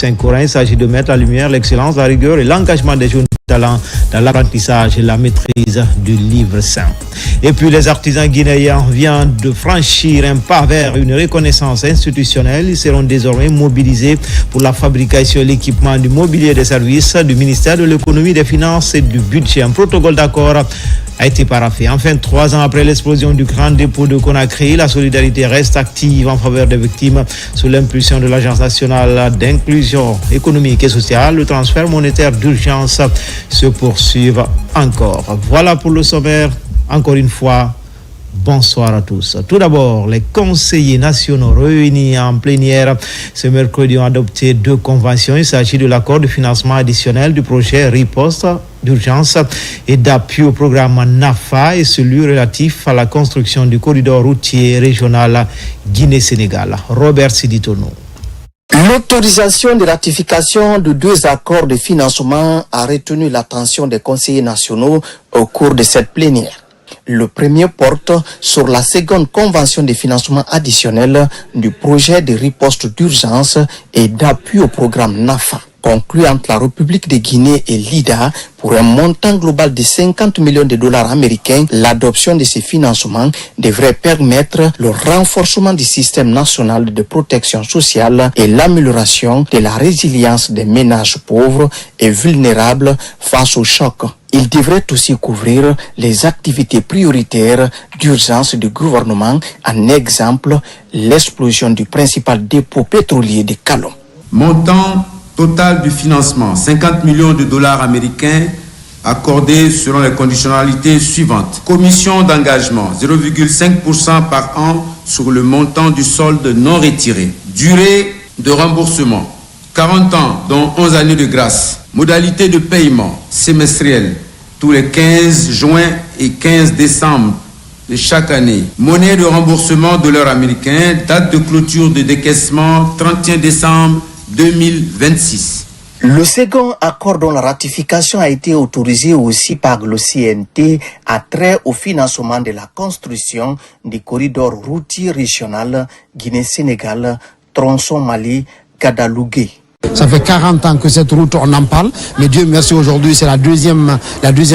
Saint-Corin, il s'agit de mettre en lumière l'excellence, la rigueur et l'engagement des jeunes talents dans l'apprentissage et la maîtrise du livre saint. Et puis les artisans guinéens viennent de franchir un pas vers une reconnaissance institutionnelle. Ils seront désormais mobilisés pour la fabrication et l'équipement du mobilier des services du ministère de l'économie, des finances et du budget. Un protocole d'accord a été paraphé. Enfin, 3 ans après l'explosion du grand dépôt de Conakry, la solidarité reste active en faveur des victimes sous l'impulsion de l'Agence nationale d'inclusion économique et sociale. Le transfert monétaire d'urgence se poursuit encore. Voilà pour le sommaire. Encore une fois, bonsoir à tous. Tout d'abord, les conseillers nationaux réunis en plénière ce mercredi ont adopté 2 conventions. Il s'agit de l'accord de financement additionnel du projet Riposte d'urgence et d'appui au programme NAFA et celui relatif à la construction du corridor routier régional Guinée-Sénégal. Robert Siditono. L'autorisation de ratification de 2 accords de financement a retenu l'attention des conseillers nationaux au cours de cette plénière. Le premier porte sur la seconde convention de financement additionnel du projet de riposte d'urgence et d'appui au programme NAFA, conclu entre la République de Guinée et l'IDA pour un montant global de 50 millions de dollars américains. L'adoption de ces financements devrait permettre le renforcement du système national de protection sociale et l'amélioration de la résilience des ménages pauvres et vulnérables face au choc. Il devrait aussi couvrir les activités prioritaires d'urgence du gouvernement, en exemple l'explosion du principal dépôt pétrolier de Kalom. Montant total du financement, 50 millions de dollars américains accordés selon les conditionnalités suivantes. Commission d'engagement, 0,5% par an sur le montant du solde non retiré. Durée de remboursement, 40 ans, dont 11 années de grâce. Modalité de paiement semestriel, tous les 15 juin et 15 décembre de chaque année. Monnaie de remboursement de l'heure américain, date de clôture de décaissement, 31 décembre 2026. Le second accord dont la ratification a été autorisée aussi par le CNT a trait au financement de la construction du corridor routier régional Guinée-Sénégal, tronçon Mali-Gadalougué. Ça fait 40 ans que cette route, on en parle, mais Dieu merci, aujourd'hui, c'est la deuxième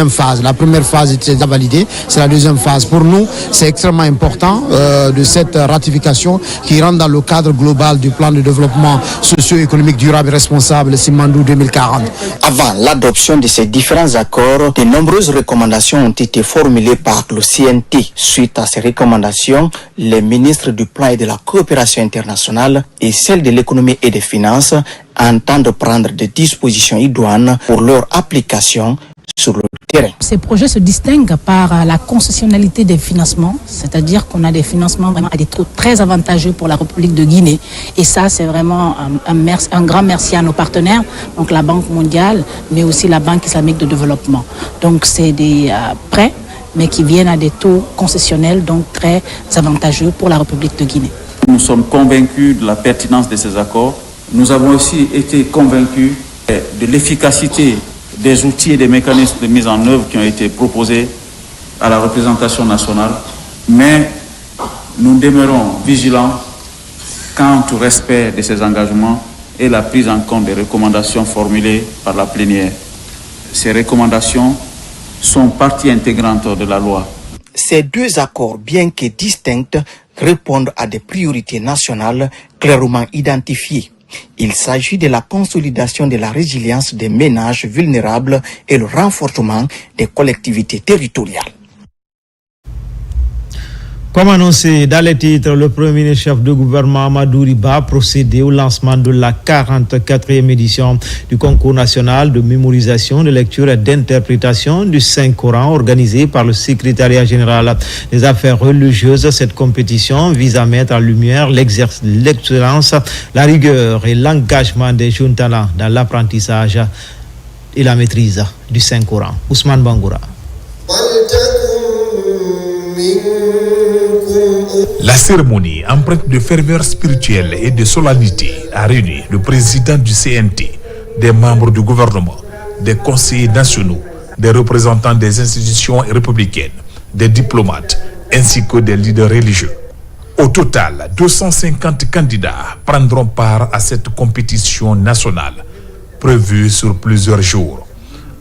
phase. La première phase était déjà validée, c'est la deuxième phase. Pour nous, c'est extrêmement important de cette ratification qui rentre dans le cadre global du plan de développement socio-économique durable et responsable Simandou 2040. Avant l'adoption de ces différents accords, de nombreuses recommandations ont été formulées par le CNT. Suite à ces recommandations, les ministres du Plan et de la coopération internationale et celles de l'économie et des finances entendent prendre des dispositions idoines pour leur application sur le terrain. Ces projets se distinguent par la concessionnalité des financements, c'est-à-dire qu'on a des financements vraiment à des taux très avantageux pour la République de Guinée. Et ça, c'est vraiment un grand merci à nos partenaires, donc la Banque mondiale, mais aussi la Banque islamique de développement. Donc c'est des prêts, mais qui viennent à des taux concessionnels, donc très avantageux pour la République de Guinée. Nous sommes convaincus de la pertinence de ces accords. Nous avons aussi été convaincus de l'efficacité des outils et des mécanismes de mise en œuvre qui ont été proposés à la représentation nationale, mais nous demeurons vigilants quant au respect de ces engagements et la prise en compte des recommandations formulées par la plénière. Ces recommandations sont partie intégrante de la loi. Ces 2 accords, bien que distincts, répondent à des priorités nationales clairement identifiées. Il s'agit de la consolidation de la résilience des ménages vulnérables et le renforcement des collectivités territoriales. Comme annoncé dans les titres, le premier chef de gouvernement Amadou Riba a procédé au lancement de la 44e édition du concours national de mémorisation, de lecture et d'interprétation du Saint-Coran organisé par le secrétariat général des affaires religieuses. Cette compétition vise à mettre en lumière l'excellence, la rigueur et l'engagement des jeunes talents dans l'apprentissage et la maîtrise du Saint-Coran. Ousmane Bangoura. La cérémonie, empreinte de ferveur spirituelle et de solennité, a réuni le président du CNT, des membres du gouvernement, des conseillers nationaux, des représentants des institutions républicaines, des diplomates, ainsi que des leaders religieux. Au total, 250 candidats prendront part à cette compétition nationale, prévue sur plusieurs jours.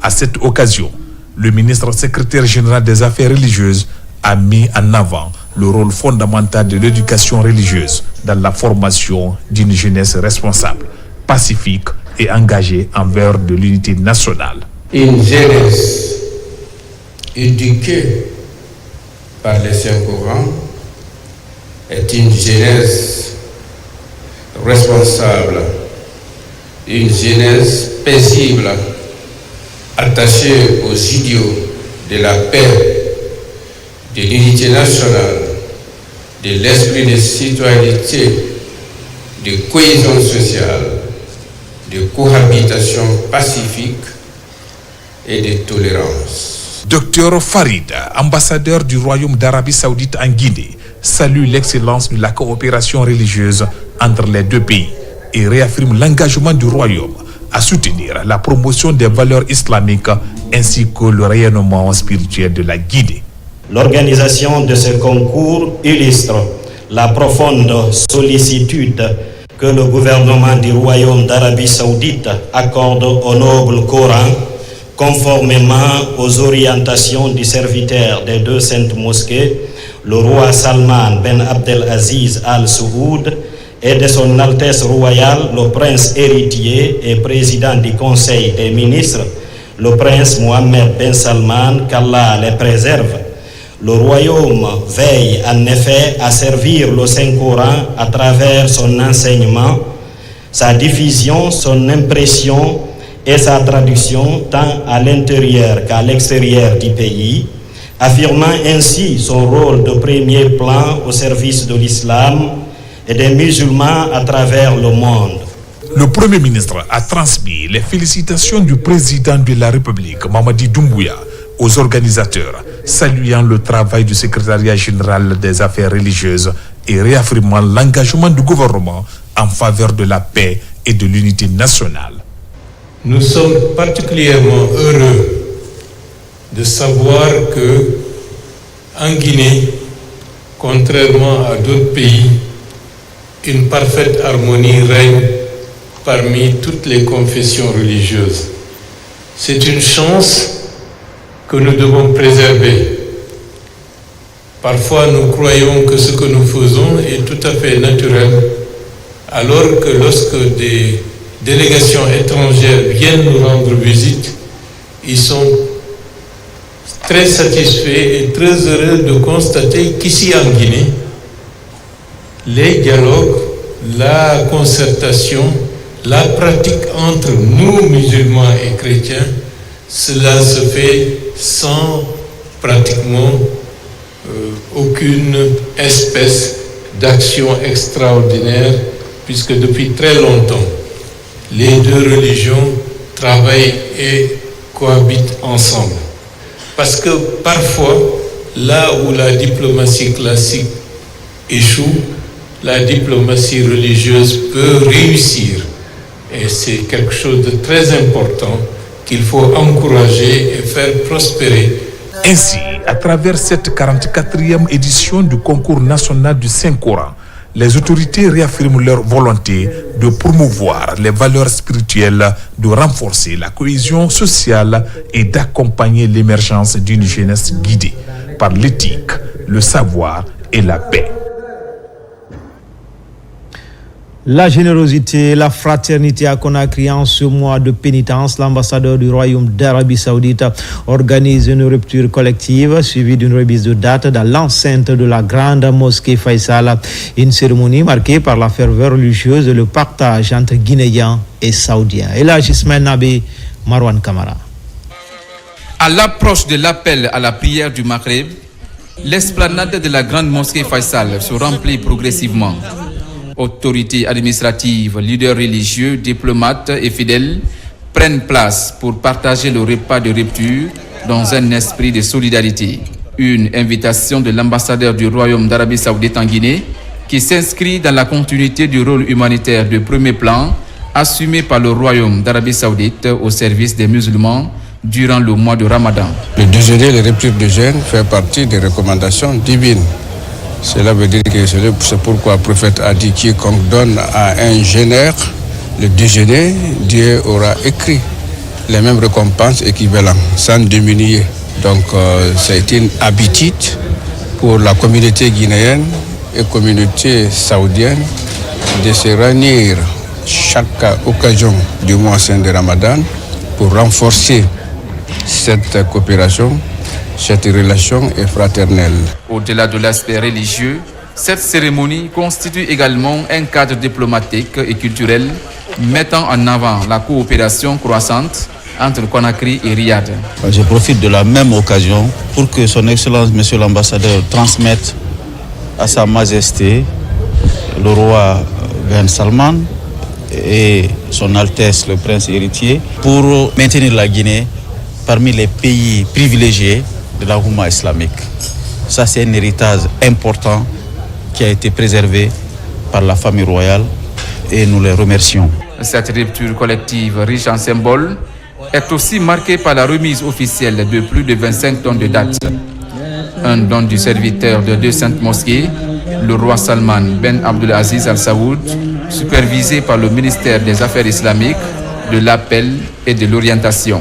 À cette occasion, le ministre secrétaire général des Affaires religieuses a mis en avant le rôle fondamental de l'éducation religieuse dans la formation d'une jeunesse responsable, pacifique et engagée envers de l'unité nationale. Une jeunesse éduquée par les Saint-Coran est une jeunesse responsable, une jeunesse paisible, attachée aux idéaux de la paix, de l'unité nationale, de l'esprit de citoyenneté, de cohésion sociale, de cohabitation pacifique et de tolérance. Docteur Farid, ambassadeur du Royaume d'Arabie Saoudite en Guinée, salue l'excellence de la coopération religieuse entre les deux pays et réaffirme l'engagement du Royaume à soutenir la promotion des valeurs islamiques ainsi que le rayonnement spirituel de la Guinée. L'organisation de ce concours illustre la profonde sollicitude que le gouvernement du Royaume d'Arabie Saoudite accorde au noble Coran, conformément aux orientations du serviteur des deux saintes mosquées, le roi Salman Ben Abdelaziz Al Saoud, et de son Altesse royale, le prince héritier et président du Conseil des ministres, le prince Mohammed Ben Salman, qu'Allah les préserve. Le royaume veille en effet à servir le Saint-Coran à travers son enseignement, sa diffusion, son impression et sa traduction tant à l'intérieur qu'à l'extérieur du pays, affirmant ainsi son rôle de premier plan au service de l'islam et des musulmans à travers le monde. Le Premier ministre a transmis les félicitations du président de la République, Mamadi Doumbouya, aux organisateurs, saluant le travail du secrétariat général des affaires religieuses et réaffirmant l'engagement du gouvernement en faveur de la paix et de l'unité nationale. Nous sommes particulièrement heureux de savoir que, en Guinée, contrairement à d'autres pays, une parfaite harmonie règne parmi toutes les confessions religieuses. C'est une chance que nous devons préserver. Parfois, nous croyons que ce que nous faisons est tout à fait naturel, alors que lorsque des délégations étrangères viennent nous rendre visite, ils sont très satisfaits et très heureux de constater qu'ici en Guinée, les dialogues, la concertation, la pratique entre nous musulmans et chrétiens, cela se fait sans pratiquement aucune espèce d'action extraordinaire, puisque depuis très longtemps, les deux religions travaillent et cohabitent ensemble. Parce que parfois, là où la diplomatie classique échoue, la diplomatie religieuse peut réussir. Et c'est quelque chose de très important qu'il faut encourager et faire prospérer. Ainsi, à travers cette 44e édition du concours national du Saint-Coran, les autorités réaffirment leur volonté de promouvoir les valeurs spirituelles, de renforcer la cohésion sociale et d'accompagner l'émergence d'une jeunesse guidée par l'éthique, le savoir et la paix. La générosité, la fraternité à Conakry en ce mois de pénitence, l'ambassadeur du Royaume d'Arabie Saoudite organise une rupture collective suivie d'une remise de date dans l'enceinte de la grande mosquée Faisal. Une cérémonie marquée par la ferveur religieuse et le partage entre Guinéens et Saoudiens. Et là, Ismaël Nabi, Marwan Kamara. À l'approche de l'appel à la prière du Maghreb, l'esplanade de la grande mosquée Faisal se remplit progressivement. Autorités administratives, leaders religieux, diplomates et fidèles prennent place pour partager le repas de rupture dans un esprit de solidarité. Une invitation de l'ambassadeur du Royaume d'Arabie Saoudite en Guinée qui s'inscrit dans la continuité du rôle humanitaire de premier plan assumé par le Royaume d'Arabie Saoudite au service des musulmans durant le mois de Ramadan. Le déjeuner de rupture de jeûne fait partie des recommandations divines. Cela veut dire que c'est pourquoi le prophète a dit quiconque donne à un jeûneur le déjeuner, Dieu aura écrit les mêmes récompenses équivalentes, sans diminuer. Donc c'est une habitude pour la communauté guinéenne et communauté saoudienne de se réunir chaque occasion du mois saint de Ramadan pour renforcer cette coopération, cette relation est fraternelle. Au-delà de l'aspect religieux, cette cérémonie constitue également un cadre diplomatique et culturel mettant en avant la coopération croissante entre Conakry et Riyad. Je profite de la même occasion pour que son Excellence, Monsieur l'ambassadeur, transmette à Sa Majesté le roi Ben Salman et son Altesse le Prince héritier pour maintenir la Guinée parmi les pays privilégiés de la Oumma islamique. Ça, c'est un héritage important qui a été préservé par la famille royale et nous les remercions. Cette rupture collective riche en symboles est aussi marquée par la remise officielle de plus de 25 tonnes de dattes. Un don du serviteur de 2 saintes mosquées, le roi Salman Ben Abdulaziz Al Saoud, supervisé par le ministère des Affaires islamiques, de l'appel et de l'orientation.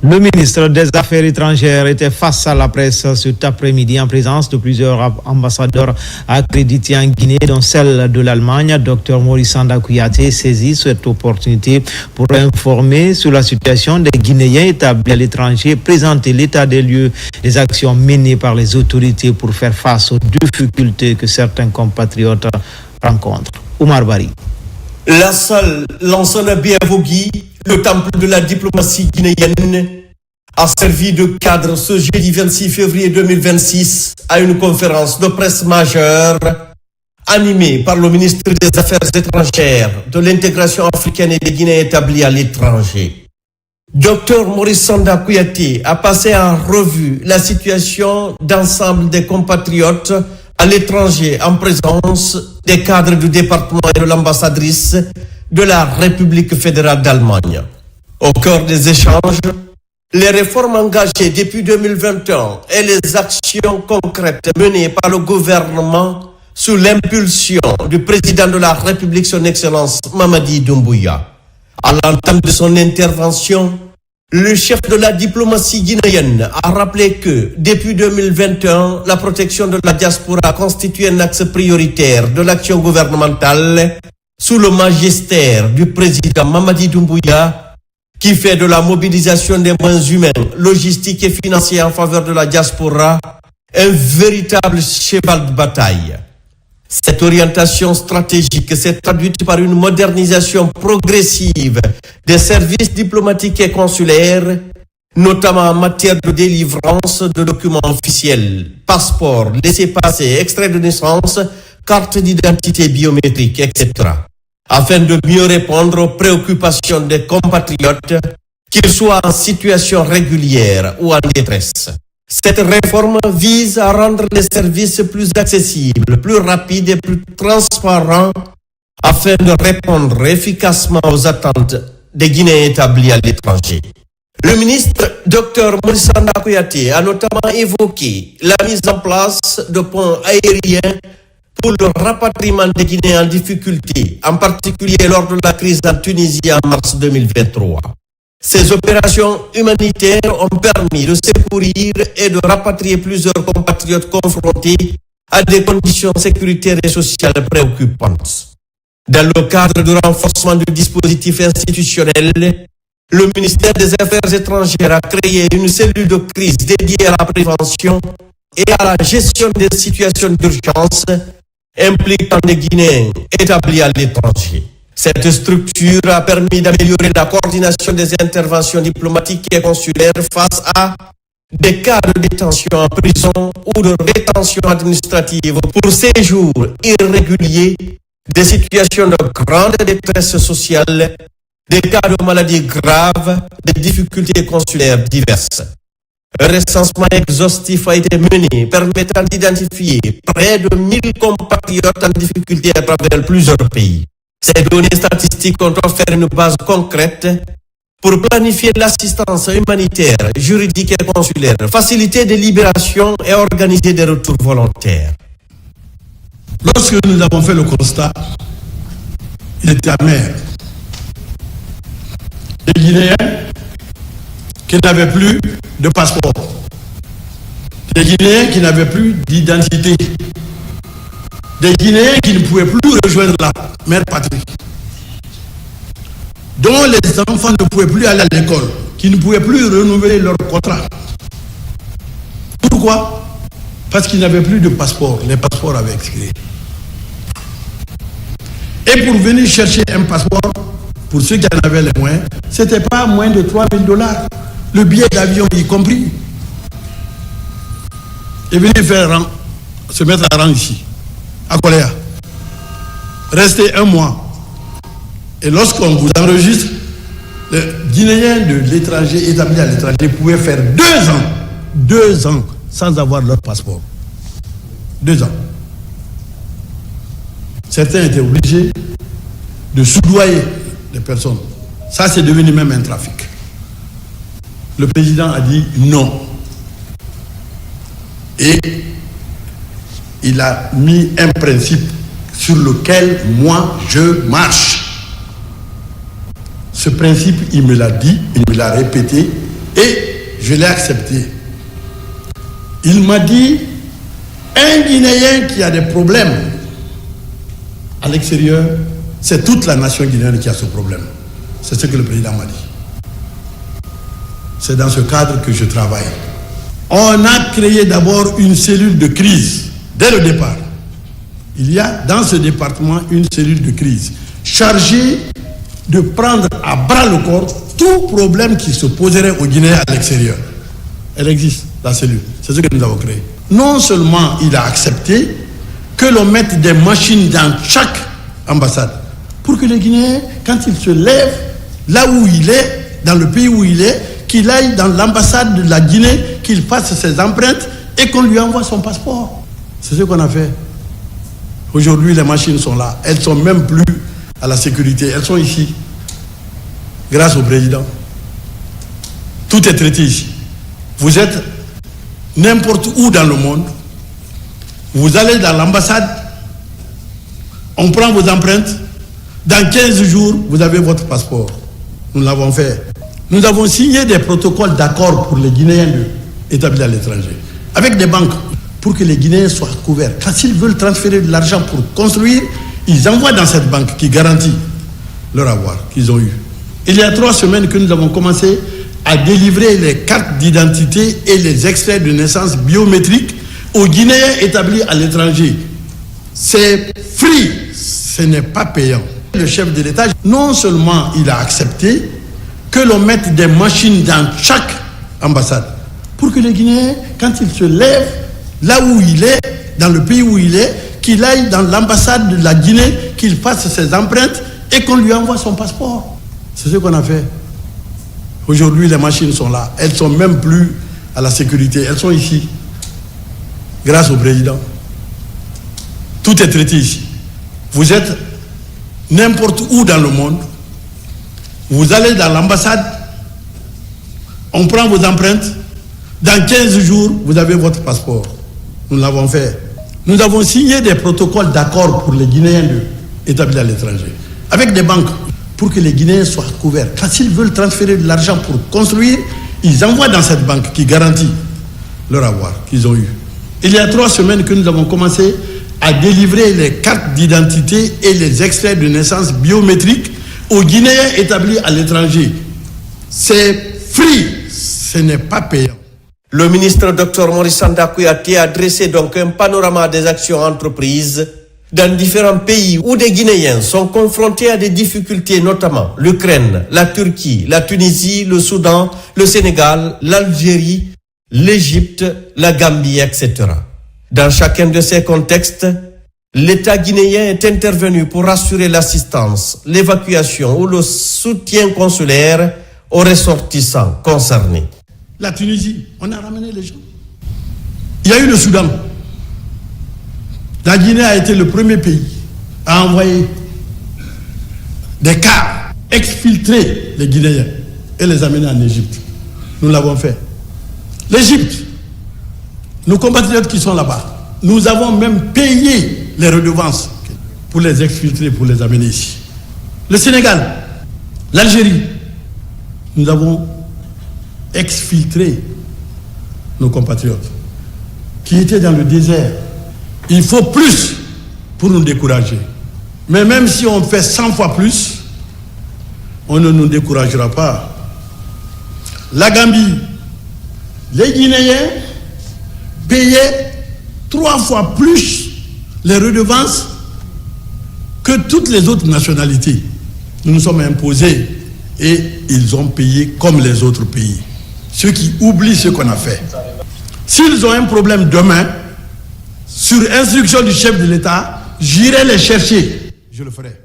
Le ministre des Affaires étrangères était face à la presse cet après-midi en présence de plusieurs ambassadeurs accrédités en Guinée, dont celle de l'Allemagne. Dr Maurice Sanda Kouyaté saisit cette opportunité pour informer sur la situation des Guinéens établis à l'étranger, présenter l'état des lieux des actions menées par les autorités pour faire face aux difficultés que certains compatriotes rencontrent. Oumar Bari. La salle Lansana Biavogui, le temple de la diplomatie guinéenne, a servi de cadre ce jeudi 26 février 2026 à une conférence de presse majeure animée par le ministre des Affaires étrangères, de l'intégration africaine et des Guinéens établis à l'étranger. Dr Maurice Sanda Kouyaté a passé en revue la situation d'ensemble des compatriotes à l'étranger en présence des cadres du département et de l'ambassadrice de la République fédérale d'Allemagne. Au cœur des échanges, les réformes engagées depuis 2021 et les actions concrètes menées par le gouvernement sous l'impulsion du président de la République, son Excellence Mamadi Doumbouya. À l'entame de son intervention, le chef de la diplomatie guinéenne a rappelé que, depuis 2021, la protection de la diaspora constitue un axe prioritaire de l'action gouvernementale sous le magistère du président Mamadi Doumbouya, qui fait de la mobilisation des moyens humains, logistiques et financiers en faveur de la diaspora un véritable cheval de bataille. Cette orientation stratégique s'est traduite par une modernisation progressive des services diplomatiques et consulaires, notamment en matière de délivrance de documents officiels, passeports, laissez-passer, extraits de naissance, cartes d'identité biométrique, etc., afin de mieux répondre aux préoccupations des compatriotes, qu'ils soient en situation régulière ou en détresse. Cette réforme vise à rendre les services plus accessibles, plus rapides et plus transparents afin de répondre efficacement aux attentes des Guinéens établis à l'étranger. Le ministre Dr Maurice Sanda Kouyaté a notamment évoqué la mise en place de ponts aériens pour le rapatriement des Guinéens en difficulté, en particulier lors de la crise en Tunisie en mars 2023. Ces opérations humanitaires ont permis de secourir et de rapatrier plusieurs compatriotes confrontés à des conditions sécuritaires et sociales préoccupantes. Dans le cadre du renforcement du dispositif institutionnel, le ministère des Affaires étrangères a créé une cellule de crise dédiée à la prévention et à la gestion des situations d'urgence impliquant des Guinéens établis à l'étranger. Cette structure a permis d'améliorer la coordination des interventions diplomatiques et consulaires face à des cas de détention en prison ou de rétention administrative pour séjour irrégulier, des situations de grande détresse sociale, des cas de maladies graves, des difficultés consulaires diverses. Un recensement exhaustif a été mené permettant d'identifier près de 1000 compatriotes en difficulté à travers plusieurs pays. Ces données statistiques ont offert une base concrète pour planifier l'assistance humanitaire, juridique et consulaire, faciliter des libérations et organiser des retours volontaires. Lorsque nous avons fait le constat, il était amer. Les Guinéens qui n'avaient plus de passeport, des Guinéens qui n'avaient plus d'identité, des Guinéens qui ne pouvaient plus rejoindre la mère patrie, dont les enfants ne pouvaient plus aller à l'école, qui ne pouvaient plus renouveler leur contrat. Pourquoi? Parce qu'ils n'avaient plus de passeport. Les passeports avaient expiré. Et pour venir chercher un passeport, pour ceux qui en avaient les moyens, ce n'était pas moins de $3,000. Le billet d'avion y compris. Et venir faire rang, se mettre à rang ici, à Koléa. Rester 1 mois. Et lorsqu'on vous enregistre, les Guinéens de l'étranger, établis à l'étranger, pouvaient faire 2 ans sans avoir leur passeport. 2 ans. Certains étaient obligés de soudoyer les personnes. Ça, c'est devenu même un trafic. Le président a dit non. Et il a mis un principe sur lequel moi je marche. Ce principe, il me l'a dit, il me l'a répété et je l'ai accepté. Il m'a dit, un Guinéen qui a des problèmes à l'extérieur, c'est toute la nation guinéenne qui a ce problème. C'est ce que le président m'a dit. C'est dans ce cadre que je travaille. On a créé d'abord une cellule de crise dès le départ. Il y a dans ce département une cellule de crise chargée de prendre à bras le corps tout problème qui se poserait aux Guinéens à l'extérieur. Elle existe, la cellule. C'est ce que nous avons créé. Non seulement il a accepté que l'on mette des machines dans chaque ambassade pour que les Guinéens, quand ils se lèvent là où il est, dans le pays où il est, qu'il aille dans l'ambassade de la Guinée, qu'il fasse ses empreintes et qu'on lui envoie son passeport. C'est ce qu'on a fait. Aujourd'hui, les machines sont là. Elles ne sont même plus à la sécurité. Elles sont ici. Grâce au président. Tout est traité ici. Vous êtes n'importe où dans le monde. Vous allez dans l'ambassade. On prend vos empreintes. Dans 15 jours, vous avez votre passeport. Nous l'avons fait. Nous avons signé des protocoles d'accord pour les Guinéens établis à l'étranger. Avec des banques. Pour que les Guinéens soient couverts. Quand ils veulent transférer de l'argent pour construire, ils envoient dans cette banque qui garantit leur avoir qu'ils ont eu. Il y a 3 semaines que nous avons commencé à délivrer les cartes d'identité et les extraits de naissance biométriques aux Guinéens établis à l'étranger. C'est free, ce n'est pas payant. Le chef de l'État, non seulement il a accepté que l'on mette des machines dans chaque ambassade pour que les Guinéens, quand ils se lèvent là où il est, dans le pays où il est, qu'il aille dans l'ambassade de la Guinée, qu'il fasse ses empreintes et qu'on lui envoie son passeport. C'est ce qu'on a fait. Aujourd'hui, les machines sont là. Elles ne sont même plus à la sécurité. Elles sont ici. Grâce au président. Tout est traité ici. Vous êtes n'importe où dans le monde. Vous allez dans l'ambassade. On prend vos empreintes. Dans 15 jours, vous avez votre passeport. Nous l'avons fait. Nous avons signé des protocoles d'accord pour les Guinéens établis à l'étranger. Avec des banques. Pour que les Guinéens soient couverts. Quand ils veulent transférer de l'argent pour construire, ils envoient dans cette banque qui garantit leur avoir qu'ils ont eu. Il y a 3 semaines que nous avons commencé à délivrer les cartes d'identité et les extraits de naissance biométriques aux Guinéens établis à l'étranger. C'est free, ce n'est pas payant. Le ministre Dr Maurice Sanda Kouyaté a dressé donc un panorama des actions entreprises dans différents pays où des Guinéens sont confrontés à des difficultés, notamment l'Ukraine, la Turquie, la Tunisie, le Soudan, le Sénégal, l'Algérie, l'Égypte, la Gambie, etc. Dans chacun de ces contextes, l'État guinéen est intervenu pour assurer l'assistance, l'évacuation ou le soutien consulaire aux ressortissants concernés. La Tunisie, on a ramené les gens. Il y a eu le Soudan. La Guinée a été le premier pays à envoyer des cars exfiltrer les Guinéens et les amener en Égypte. Nous l'avons fait. L'Égypte, nos compatriotes qui sont là-bas, nous avons même payé les redevances pour les exfiltrer, pour les amener ici. Le Sénégal, l'Algérie, nous avons exfiltré nos compatriotes qui étaient dans le désert. Il faut plus pour nous décourager. Mais même si on fait 100 fois plus, on ne nous découragera pas. La Gambie, les Guinéens payaient 3 fois plus les redevances que toutes les autres nationalités. Nous nous sommes imposés et ils ont payé comme les autres pays. Ceux qui oublient ce qu'on a fait. S'ils ont un problème demain, sur instruction du chef de l'État, j'irai les chercher. Je le ferai.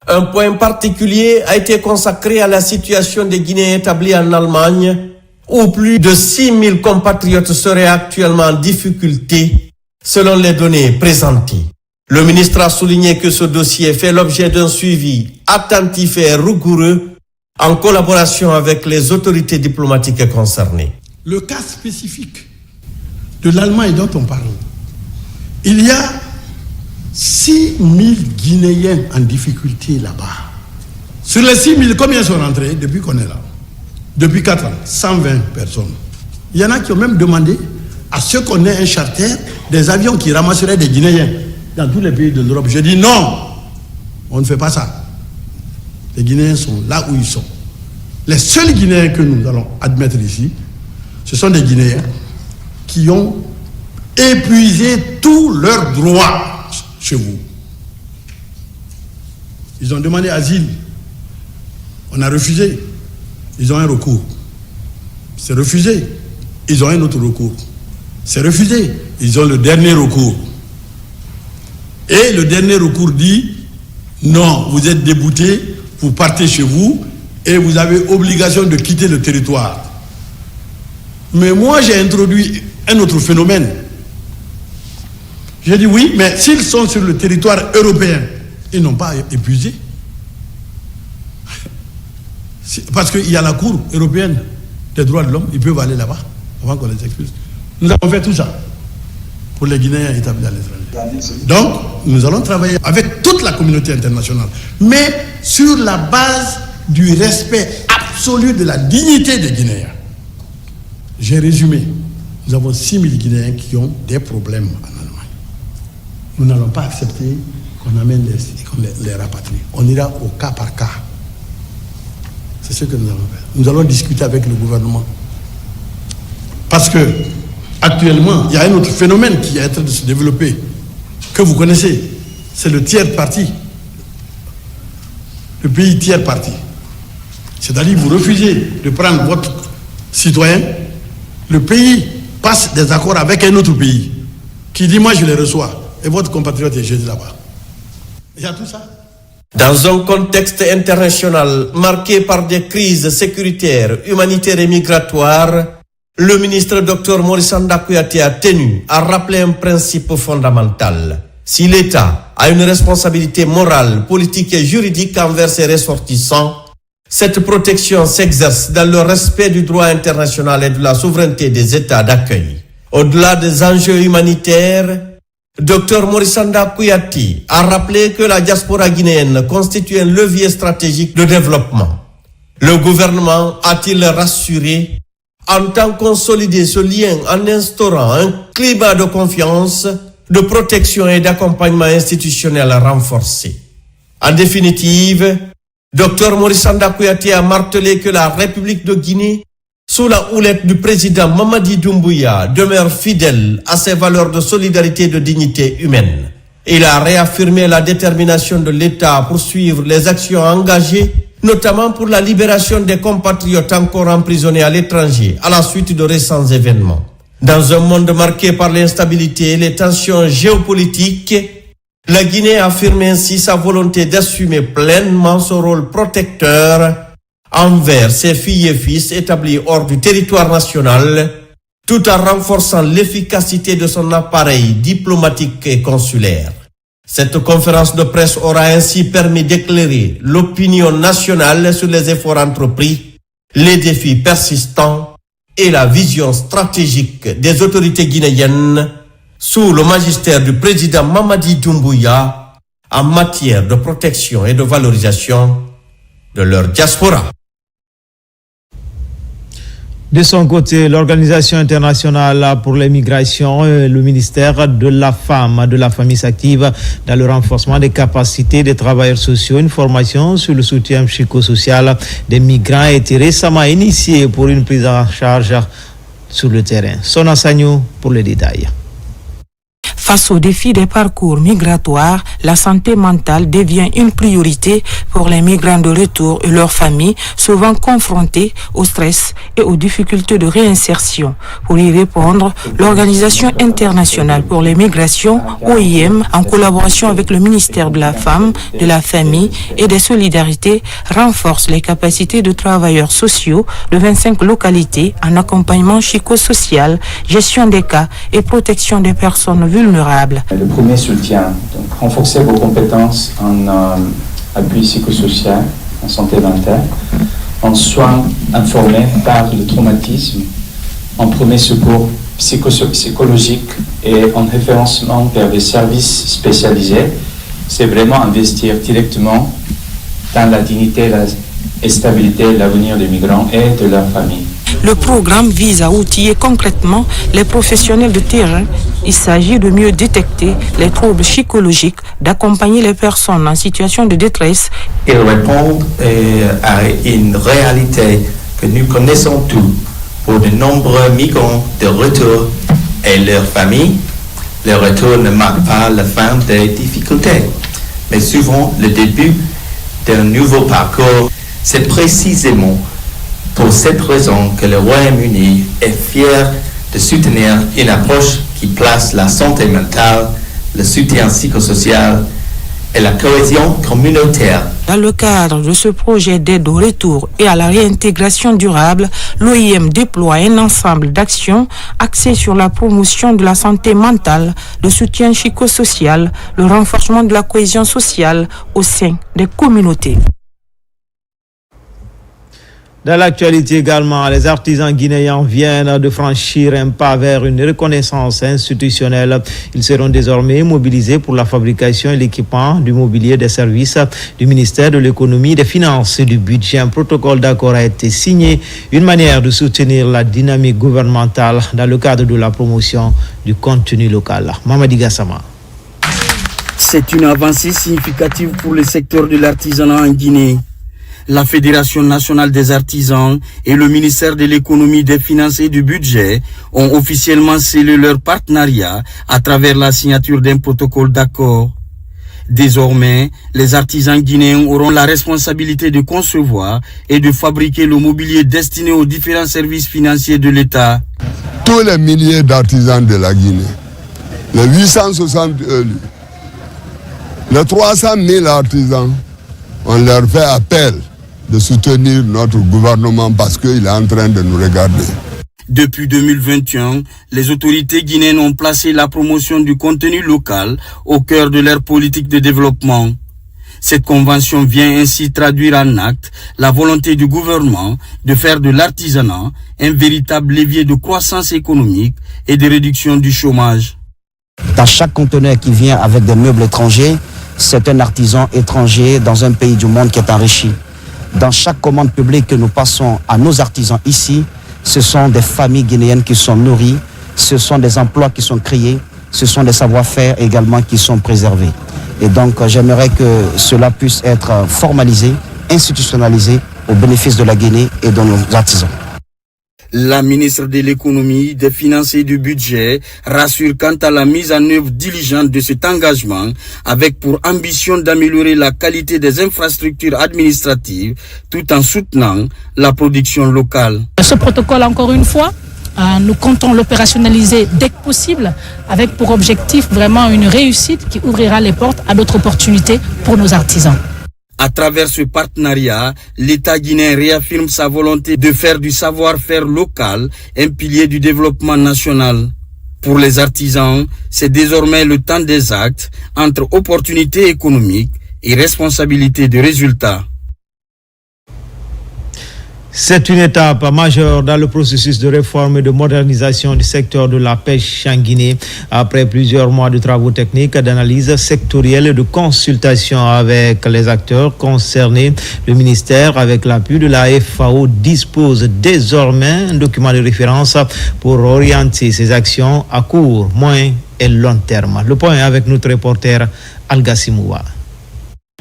Un point particulier a été consacré à la situation des Guinéens établis en Allemagne, où plus de 6000 compatriotes seraient actuellement en difficulté, selon les données présentées. Le ministre a souligné que ce dossier fait l'objet d'un suivi attentif et rigoureux en collaboration avec les autorités diplomatiques concernées. Le cas spécifique de l'Allemagne dont on parle, il y a 6000 Guinéens en difficulté là-bas. Sur les 6000, combien sont rentrés depuis qu'on est là? Depuis 4 ans, 120 personnes. Il y en a qui ont même demandé à ce qu'on ait un charter des avions qui ramasseraient des Guinéens dans tous les pays de l'Europe. Je dis non, on ne fait pas ça. Les Guinéens sont là où ils sont. Les seuls Guinéens que nous allons admettre ici, ce sont des Guinéens qui ont épuisé tous leurs droits chez vous. Ils ont demandé asile. On a refusé. Ils ont un recours. C'est refusé. Ils ont un autre recours. C'est refusé. Ils ont le dernier recours. Et le dernier recours dit, non, vous êtes débouté, vous partez chez vous et vous avez obligation de quitter le territoire. Mais moi, j'ai introduit un autre phénomène. J'ai dit oui, mais s'ils sont sur le territoire européen, ils n'ont pas épuisé. Parce qu'il y a la Cour européenne des droits de l'homme, ils peuvent aller là-bas avant qu'on les expulse. Nous avons fait tout ça pour les Guinéens établis à l'étranger. Donc, nous allons travailler avec toute la communauté internationale, mais sur la base du respect absolu de la dignité des Guinéens. J'ai résumé. Nous avons 6000 Guinéens qui ont des problèmes en Allemagne. Nous n'allons pas accepter qu'on amène qu'on les rapatrie. On ira au cas par cas. C'est ce que nous allons faire. Nous allons discuter avec le gouvernement. Parce que, actuellement, il y a un autre phénomène qui est en train de se développer, que vous connaissez. C'est le tiers parti. Le pays tiers parti. C'est-à-dire, vous refusez de prendre votre citoyen, le pays passe des accords avec un autre pays, qui dit, moi je les reçois, et votre compatriote est jeté là-bas. Il y a tout ça. Dans un contexte international marqué par des crises sécuritaires, humanitaires et migratoires, le ministre Dr Maurice Sanda Kouyaté a tenu à rappeler un principe fondamental. Si l'État a une responsabilité morale, politique et juridique envers ses ressortissants, cette protection s'exerce dans le respect du droit international et de la souveraineté des États d'accueil. Au-delà des enjeux humanitaires, Dr Maurice Sanda Kouyaté a rappelé que la diaspora guinéenne constitue un levier stratégique de développement. Le gouvernement a-t-il rassuré, entend consolider ce lien en instaurant un climat de confiance, de protection et d'accompagnement institutionnel renforcé. En définitive, Dr Maurice Sanda Kouyaté a martelé que la République de Guinée, sous la houlette du président Mamadi Doumbouya, demeure fidèle à ses valeurs de solidarité et de dignité humaine. Il a réaffirmé la détermination de l'État à poursuivre les actions engagées, notamment pour la libération des compatriotes encore emprisonnés à l'étranger à la suite de récents événements. Dans un monde marqué par l'instabilité et les tensions géopolitiques, la Guinée affirme ainsi sa volonté d'assumer pleinement son rôle protecteur envers ses filles et fils établis hors du territoire national, tout en renforçant l'efficacité de son appareil diplomatique et consulaire. Cette conférence de presse aura ainsi permis d'éclairer l'opinion nationale sur les efforts entrepris les défis persistants et la vision stratégique des autorités guinéennes sous le magistère du président Mamadi Doumbouya en matière de protection et de valorisation de leur diaspora. De son côté, l'Organisation internationale pour les migrations et le ministère de la Femme, de la Famille s'active dans le renforcement des capacités des travailleurs sociaux. Une formation sur le soutien psychosocial des migrants a été récemment initiée pour une prise en charge sur le terrain. Sona Sagnou pour les détails. Face aux défis des parcours migratoires, la santé mentale devient une priorité pour les migrants de retour et leurs familles, souvent confrontés au stress et aux difficultés de réinsertion. Pour y répondre, l'Organisation internationale pour les migrations, OIM, en collaboration avec le ministère de la Femme, de la Famille et des Solidarités, renforce les capacités de travailleurs sociaux de 25 localités en accompagnement psychosocial, gestion des cas et protection des personnes vulnérables. Le premier soutien, donc renforcer vos compétences en appui psychosocial, en santé mentale, en soins informés par le traumatisme, en premier secours psychologique et en référencement vers des services spécialisés. C'est vraiment investir directement dans la dignité, la stabilité et l'avenir des migrants et de leurs familles. Le programme vise à outiller concrètement les professionnels de terrain. Il s'agit de mieux détecter les troubles psychologiques, d'accompagner les personnes en situation de détresse. Ils répondent à une réalité que nous connaissons tous. Pour de nombreux migrants de retour et leurs familles, le retour ne marque pas la fin des difficultés, mais souvent le début d'un nouveau parcours. C'est précisément pour cette raison que le Royaume-Uni est fier de soutenir une approche qui place la santé mentale, le soutien psychosocial et la cohésion communautaire. Dans le cadre de ce projet d'aide au retour et à la réintégration durable, l'OIM déploie un ensemble d'actions axées sur la promotion de la santé mentale, le soutien psychosocial, le renforcement de la cohésion sociale au sein des communautés. Dans l'actualité également, les artisans guinéens viennent de franchir un pas vers une reconnaissance institutionnelle. Ils seront désormais mobilisés pour la fabrication et l'équipement du mobilier des services du ministère de l'économie, des finances et du budget. Un protocole d'accord a été signé, une manière de soutenir la dynamique gouvernementale dans le cadre de la promotion du contenu local. Mamadi Gassama. C'est une avancée significative pour le secteur de l'artisanat en Guinée. La Fédération nationale des artisans et le ministère de l'économie, des finances et du budget ont officiellement scellé leur partenariat à travers la signature d'un protocole d'accord. Désormais, les artisans guinéens auront la responsabilité de concevoir et de fabriquer le mobilier destiné aux différents services financiers de l'État. Tous les milliers d'artisans de la Guinée, les 860 élus, les 300 000 artisans, on leur fait appel de soutenir notre gouvernement parce qu'il est en train de nous regarder. Depuis 2021, les autorités guinéennes ont placé la promotion du contenu local au cœur de leur politique de développement. Cette convention vient ainsi traduire en acte la volonté du gouvernement de faire de l'artisanat un véritable levier de croissance économique et de réduction du chômage. Dans chaque conteneur qui vient avec des meubles étrangers, c'est un artisan étranger dans un pays du monde qui est enrichi. Dans chaque commande publique que nous passons à nos artisans ici, ce sont des familles guinéennes qui sont nourries, ce sont des emplois qui sont créés, ce sont des savoir-faire également qui sont préservés. Et donc j'aimerais que cela puisse être formalisé, institutionnalisé au bénéfice de la Guinée et de nos artisans. La ministre de l'économie, des finances et du budget rassure quant à la mise en œuvre diligente de cet engagement avec pour ambition d'améliorer la qualité des infrastructures administratives tout en soutenant la production locale. Ce protocole, encore une fois, nous comptons l'opérationnaliser dès que possible avec pour objectif vraiment une réussite qui ouvrira les portes à d'autres opportunités pour nos artisans. À travers ce partenariat, l'État guinéen réaffirme sa volonté de faire du savoir-faire local un pilier du développement national. Pour les artisans, c'est désormais le temps des actes entre opportunités économiques et responsabilité de résultats. C'est une étape majeure dans le processus de réforme et de modernisation du secteur de la pêche en Guinée. Après plusieurs mois de travaux techniques, d'analyse sectorielle et de consultation avec les acteurs concernés, le ministère, avec l'appui de la FAO, dispose désormais d'un document de référence pour orienter ses actions à court, moyen et long terme. Le point est avec notre reporter Algasimoua.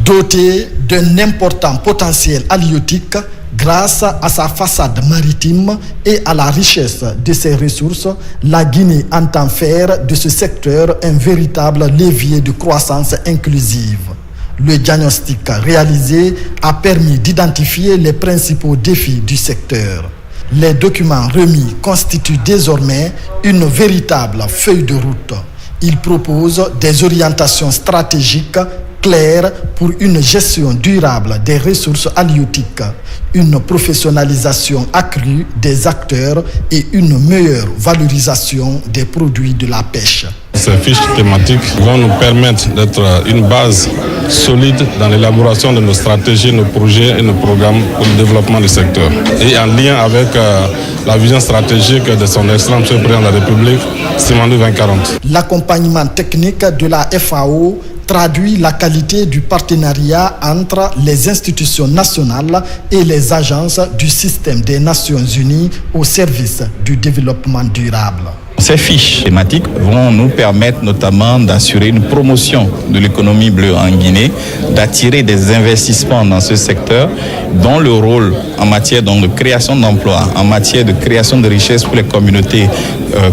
Doté d'un important potentiel halieutique, grâce à sa façade maritime et à la richesse de ses ressources, la Guinée entend faire de ce secteur un véritable levier de croissance inclusive. Le diagnostic réalisé a permis d'identifier les principaux défis du secteur. Les documents remis constituent désormais une véritable feuille de route. Ils proposent des orientations stratégiques claires pour une gestion durable des ressources halieutiques, une professionnalisation accrue des acteurs et une meilleure valorisation des produits de la pêche. Ces fiches thématiques vont nous permettre d'être une base solide dans l'élaboration de nos stratégies, nos projets et nos programmes pour le développement du secteur. Et en lien avec la vision stratégique de son Excellence le Président de la République, Simandou 2040. L'accompagnement technique de la FAO traduit la qualité du partenariat entre les institutions nationales et les agences du système des Nations Unies au service du développement durable. Ces fiches thématiques vont nous permettre notamment d'assurer une promotion de l'économie bleue en Guinée, d'attirer des investissements dans ce secteur, dont le rôle en matière de création d'emplois, en matière de création de richesses pour les communautés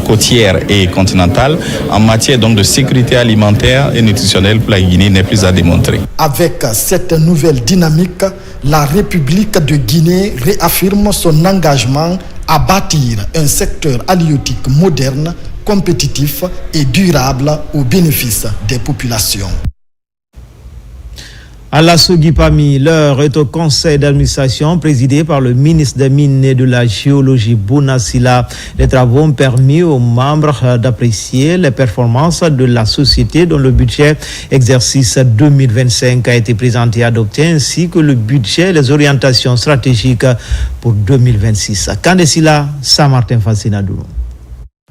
côtières et continentales, en matière de sécurité alimentaire et nutritionnelle pour la Guinée n'est plus à démontrer. Avec cette nouvelle dynamique, la République de Guinée réaffirme son engagement à bâtir un secteur halieutique moderne, compétitif et durable au bénéfice des populations. À la Sogipami, l'heure est au conseil d'administration présidé par le ministre des Mines et de la Géologie, Bouna Sylla. Les travaux ont permis aux membres d'apprécier les performances de la société dont le budget exercice 2025 a été présenté et adopté, ainsi que le budget et les orientations stratégiques pour 2026. Kandesila, Saint-Martin Fassinadou.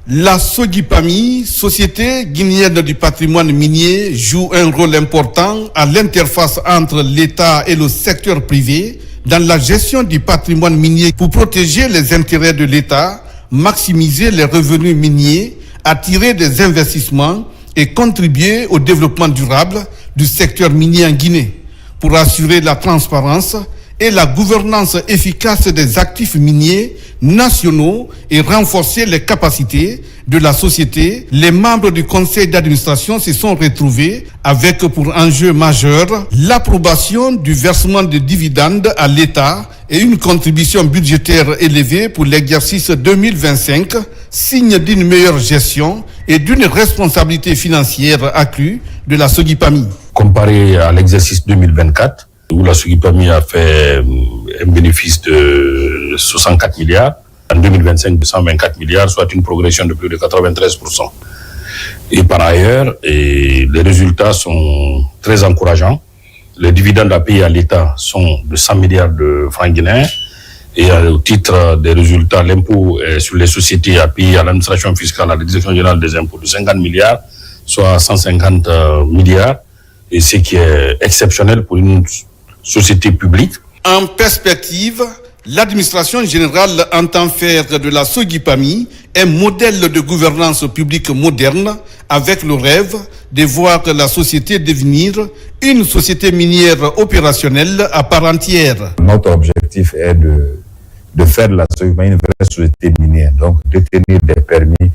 La Sogipami, Société guinéenne du patrimoine minier, joue un rôle important à l'interface entre l'État et le secteur privé dans la gestion du patrimoine minier pour protéger les intérêts de l'État, maximiser les revenus miniers, attirer des investissements et contribuer au développement durable du secteur minier en Guinée. Pour assurer la transparence et la gouvernance efficace des actifs miniers nationaux et renforcer les capacités de la société, les membres du conseil d'administration se sont retrouvés avec pour enjeu majeur l'approbation du versement de dividendes à l'État et une contribution budgétaire élevée pour l'exercice 2025, signe d'une meilleure gestion et d'une responsabilité financière accrue de la Sogipami. Comparé à l'exercice 2024, où la Sogipami a fait un bénéfice de 64 milliards, en 2025 de 124 milliards, soit une progression de plus de 93%. Et par ailleurs, les résultats sont très encourageants. Les dividendes à payer à l'État sont de 100 milliards de francs guinéens. Et au titre des résultats, l'impôt sur les sociétés à payer à l'administration fiscale, à la Direction générale des impôts de 50 milliards, soit 150 milliards. Et ce qui est exceptionnel pour une société publique. En perspective, l'administration générale entend faire de la Sogipami un modèle de gouvernance publique moderne avec le rêve de voir la société devenir une société minière opérationnelle à part entière. Notre objectif est de faire de la Sogipami une vraie société minière, donc détenir des permis,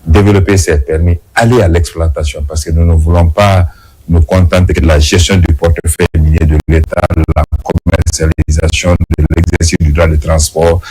développer ces permis, aller à l'exploitation, parce que nous ne voulons pas nous contenter de la gestion du portefeuille minier de l'État, de la commercialisation, de l'exercice du droit de transport,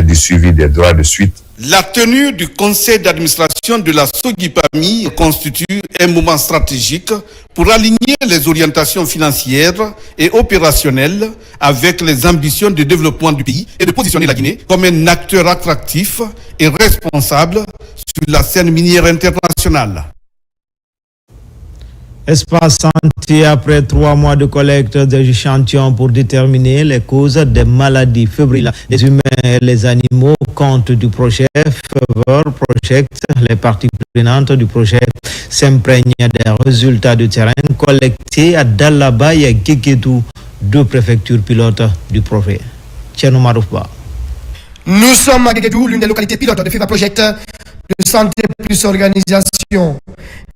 du suivi des droits de suite. La tenue du conseil d'administration de la Sogipami constitue un moment stratégique pour aligner les orientations financières et opérationnelles avec les ambitions de développement du pays et de positionner la Guinée comme un acteur attractif et responsable sur la scène minière internationale. Espace Santé, après 3 mois de collecte d'échantillons pour déterminer les causes des maladies fébriles des humains et les animaux, compte du projet Fever Project. Les parties prenantes du projet s'imprègnent des résultats de terrain collectés à Dalaba et à Guéguédou, 2 préfectures pilotes du projet. Tcherno Maroufba. Nous sommes à Guéguédou, l'une des localités pilotes de Fever Project de Santé plus Organisation.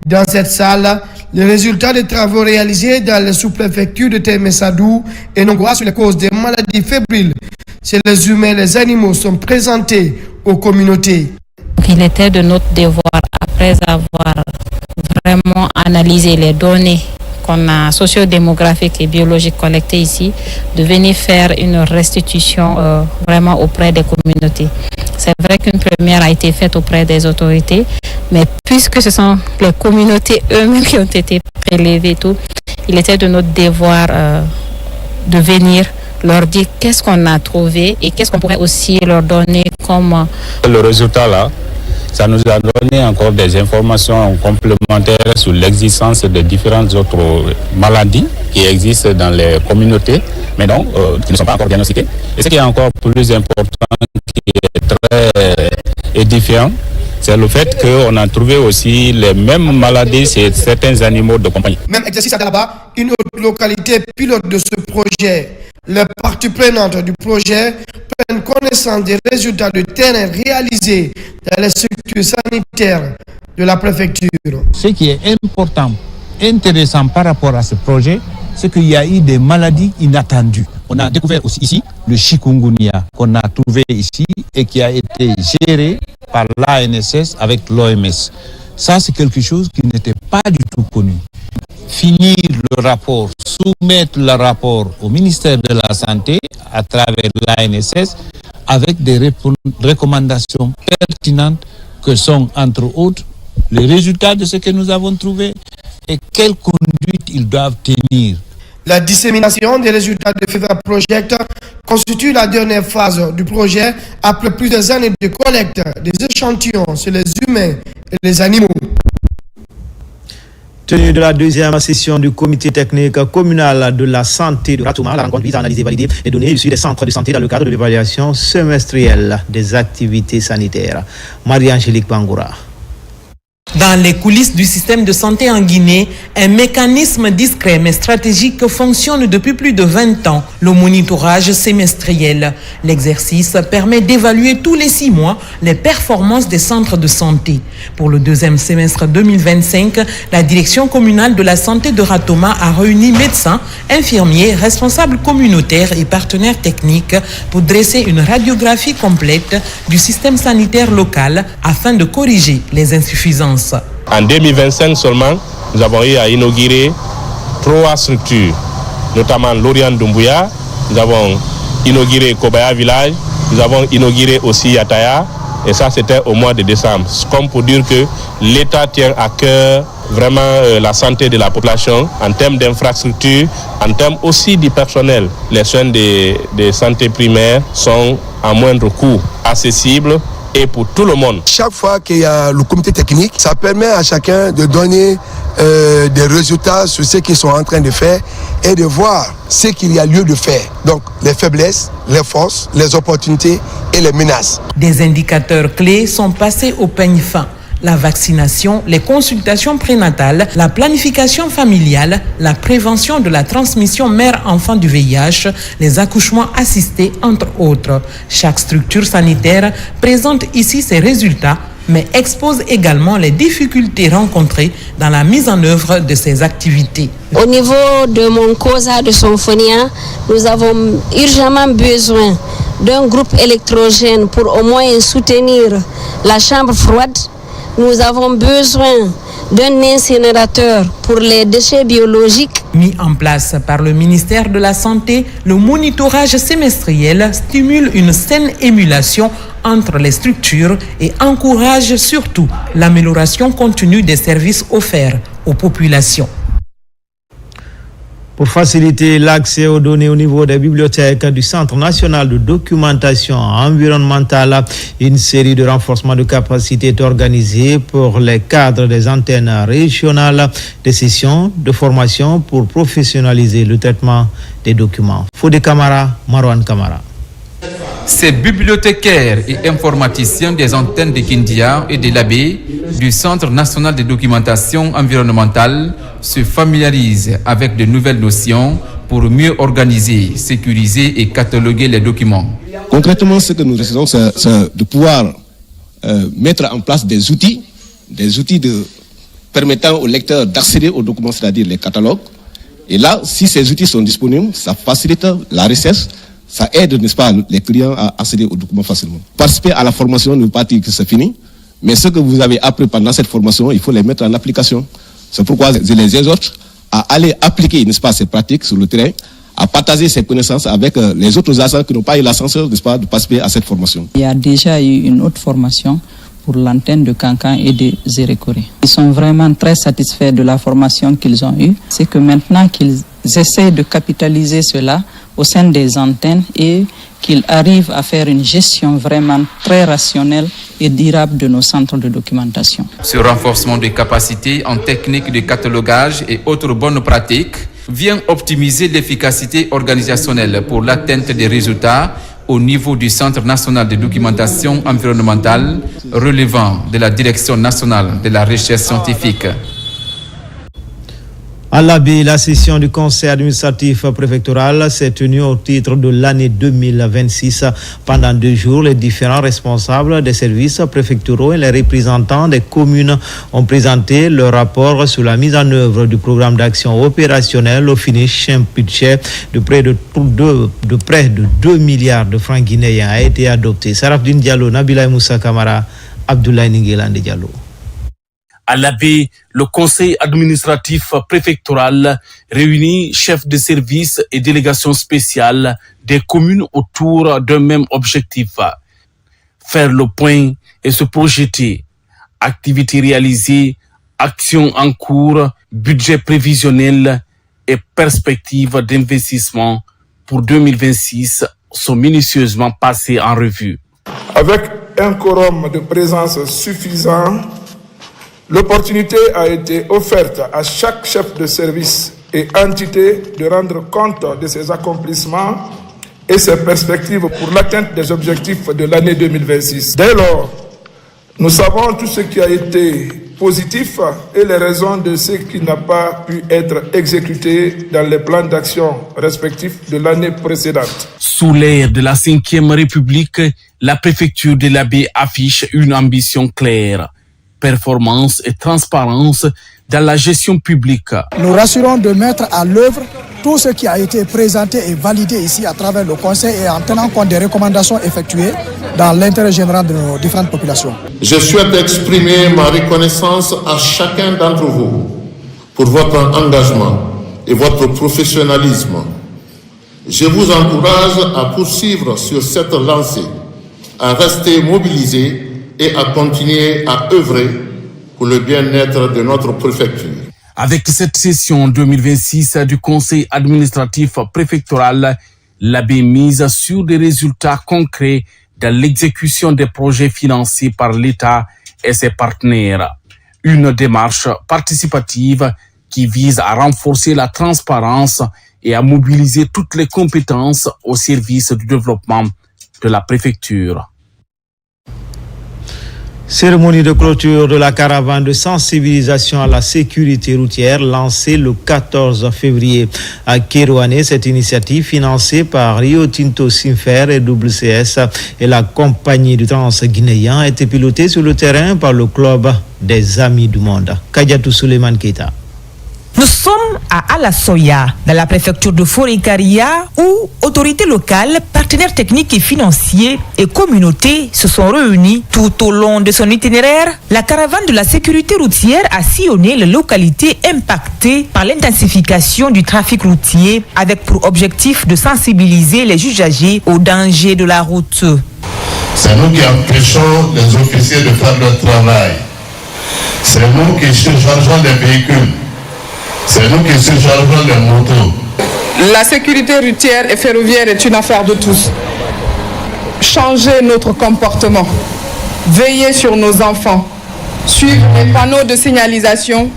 Dans cette salle, les résultats des travaux réalisés dans les sous-préfectures de Témessadou et Nongoa sur les causes des maladies fébriles chez les humains et les animaux sont présentés aux communautés. Il était de notre devoir, après avoir vraiment analysé les données qu'on a socio-démographiques et biologiques collectées ici, de venir faire une restitution vraiment auprès des communautés. C'est vrai qu'une première a été faite auprès des autorités, mais puisque ce sont les communautés eux-mêmes qui ont été prélevées, tout, il était de notre devoir de venir leur dire qu'est-ce qu'on a trouvé et qu'est-ce qu'on pourrait aussi leur donner comme... Le résultat là, ça nous a donné encore des informations complémentaires sur l'existence de différentes autres maladies qui existent dans les communautés, mais non, qui ne sont pas encore diagnostiquées. Et ce qui est encore plus important, qui est très édifiant, c'est le fait qu'on a trouvé aussi les mêmes maladies chez certains animaux de compagnie. Même exercice à Dalaba, une autre localité pilote de ce projet. Les parties prenantes du projet prennent connaissance des résultats de terrain réalisés dans les structures sanitaires de la préfecture. Ce qui est important, intéressant par rapport à ce projet, c'est qu'il y a eu des maladies inattendues. On a découvert aussi ici le chikungunya qu'on a trouvé ici et qui a été géré par l'ANSS avec l'OMS. Ça, c'est quelque chose qui n'était pas du tout connu. Finir le rapport, soumettre le rapport au ministère de la Santé à travers l'ANSS avec des recommandations pertinentes que sont, entre autres, les résultats de ce que nous avons trouvé et quelle conduite ils doivent tenir. La dissémination des résultats de Fever Project constitue la dernière phase du projet après plusieurs années de collecte des échantillons sur les humains et les animaux. Tenue de la 2e session du comité technique communal de la santé de Ratouma, la rencontre vise à analyser et valider les données issues des centres de santé dans le cadre de l'évaluation semestrielle des activités sanitaires. Marie-Angélique Bangoura. Dans les coulisses du système de santé en Guinée, un mécanisme discret mais stratégique fonctionne depuis plus de 20 ans, le monitorage semestriel. L'exercice permet d'évaluer tous les 6 mois les performances des centres de santé. Pour le 2e semestre 2025, la direction communale de la santé de Ratouma a réuni médecins, infirmiers, responsables communautaires et partenaires techniques pour dresser une radiographie complète du système sanitaire local afin de corriger les insuffisances. En 2025 seulement, nous avons eu à inaugurer 3 structures, notamment Lorient Doumbouya, nous avons inauguré Kobaya Village, nous avons inauguré aussi Yataya, et ça c'était au mois de décembre. Comme pour dire que l'État tient à cœur vraiment la santé de la population en termes d'infrastructures, en termes aussi du personnel. Les soins de santé primaire sont à moindre coût, accessibles, et pour tout le monde. Chaque fois qu'il y a le comité technique, ça permet à chacun de donner des résultats sur ce qu'ils sont en train de faire et de voir ce qu'il y a lieu de faire. Donc les faiblesses, les forces, les opportunités et les menaces. Des indicateurs clés sont passés au peigne fin. La vaccination, les consultations prénatales, la planification familiale, la prévention de la transmission mère-enfant du VIH, les accouchements assistés, entre autres. Chaque structure sanitaire présente ici ses résultats, mais expose également les difficultés rencontrées dans la mise en œuvre de ces activités. Au niveau de mon COSA de Sonfonia, nous avons urgemment besoin d'un groupe électrogène pour au moins soutenir la chambre froide. Nous avons besoin d'un incinérateur pour les déchets biologiques. Mis en place par le ministère de la Santé, le monitorage semestriel stimule une saine émulation entre les structures et encourage surtout l'amélioration continue des services offerts aux populations. Pour faciliter l'accès aux données au niveau des bibliothèques du Centre national de documentation environnementale, une série de renforcements de capacité est organisée pour les cadres des antennes régionales, des sessions de formation pour professionnaliser le traitement des documents. Fodé Camara, Marwan Camara. Ces bibliothécaires et informaticiens des antennes de Kindia et de l'AB du Centre national de documentation environnementale se familiarisent avec de nouvelles notions pour mieux organiser, sécuriser et cataloguer les documents. Concrètement, ce que nous essayons, c'est de pouvoir mettre en place des outils permettant aux lecteurs d'accéder aux documents, c'est-à-dire les catalogues. Et là, si ces outils sont disponibles, ça facilite la recherche. Ça aide, n'est-ce pas, les clients à accéder aux documents facilement. Participer à la formation ne veut pas dire que c'est fini, mais ce que vous avez appris pendant cette formation, il faut les mettre en application. C'est pourquoi je les exhorte à aller appliquer, n'est-ce pas, ces pratiques sur le terrain, à partager ces connaissances avec les autres agents qui n'ont pas eu la chance, n'est-ce pas, de participer à cette formation. Il y a déjà eu une autre formation pour l'antenne de Kankan et de Zérékoré. Ils sont vraiment très satisfaits de la formation qu'ils ont eue. C'est que maintenant qu'ils essaient de capitaliser cela au sein des antennes et qu'ils arrivent à faire une gestion vraiment très rationnelle et durable de nos centres de documentation. Ce renforcement des capacités en technique de catalogage et autres bonnes pratiques vient optimiser l'efficacité organisationnelle pour l'atteinte des résultats au niveau du Centre national de documentation environnementale relevant de la Direction nationale de la recherche scientifique. À l'AB, la session du conseil administratif préfectoral s'est tenue au titre de l'année 2026. Pendant 2 jours, les différents responsables des services préfectoraux et les représentants des communes ont présenté leur rapport sur la mise en œuvre du programme d'action opérationnel au finish. Un budget de près de 2 milliards de francs guinéens a été adopté. Sarafdin Diallo, Nabila Moussa Kamara, Abdoulaye Ninguelande Diallo. À l'AB, le conseil administratif préfectoral réunit chefs de service et délégations spéciales des communes autour d'un même objectif. Faire le point et se projeter. Activités réalisées, actions en cours, budget prévisionnel et perspectives d'investissement pour 2026 sont minutieusement passées en revue. Avec un quorum de présence suffisant, l'opportunité a été offerte à chaque chef de service et entité de rendre compte de ses accomplissements et ses perspectives pour l'atteinte des objectifs de l'année 2026. Dès lors, nous savons tout ce qui a été positif et les raisons de ce qui n'a pas pu être exécuté dans les plans d'action respectifs de l'année précédente. Sous l'ère de la Ve République, la préfecture de l'AB affiche une ambition claire. Performance et transparence dans la gestion publique. Nous rassurons de mettre à l'œuvre tout ce qui a été présenté et validé ici à travers le Conseil et en tenant compte des recommandations effectuées dans l'intérêt général de nos différentes populations. Je souhaite exprimer ma reconnaissance à chacun d'entre vous pour votre engagement et votre professionnalisme. Je vous encourage à poursuivre sur cette lancée, à rester mobilisés et à continuer à œuvrer pour le bien-être de notre préfecture. Avec cette session 2026 du conseil administratif préfectoral, l'AB mise sur des résultats concrets dans l'exécution des projets financés par l'État et ses partenaires. Une démarche participative qui vise à renforcer la transparence et à mobiliser toutes les compétences au service du développement de la préfecture. Cérémonie de clôture de la caravane de sensibilisation à la sécurité routière lancée le 14 février à Kérouané. Cette initiative financée par Rio Tinto Sinfer et WCS et la compagnie du trans guinéen a été pilotée sur le terrain par le club des Amis du Monde. Kadiatou Suleiman Keita. Nous sommes à Alasoya, dans la préfecture de Forêt-Caria, où autorités locales, partenaires techniques et financiers et communautés se sont réunis tout au long de son itinéraire. La caravane de la sécurité routière a sillonné les localités impactées par l'intensification du trafic routier avec pour objectif de sensibiliser les usagers aux dangers de la route. C'est nous qui empêchons les officiers de faire leur travail. C'est nous qui surchargeons les véhicules. C'est nous qui surchargeons les motos. La sécurité routière et ferroviaire est une affaire de tous. Changer notre comportement, veiller sur nos enfants, suivre les panneaux de signalisation.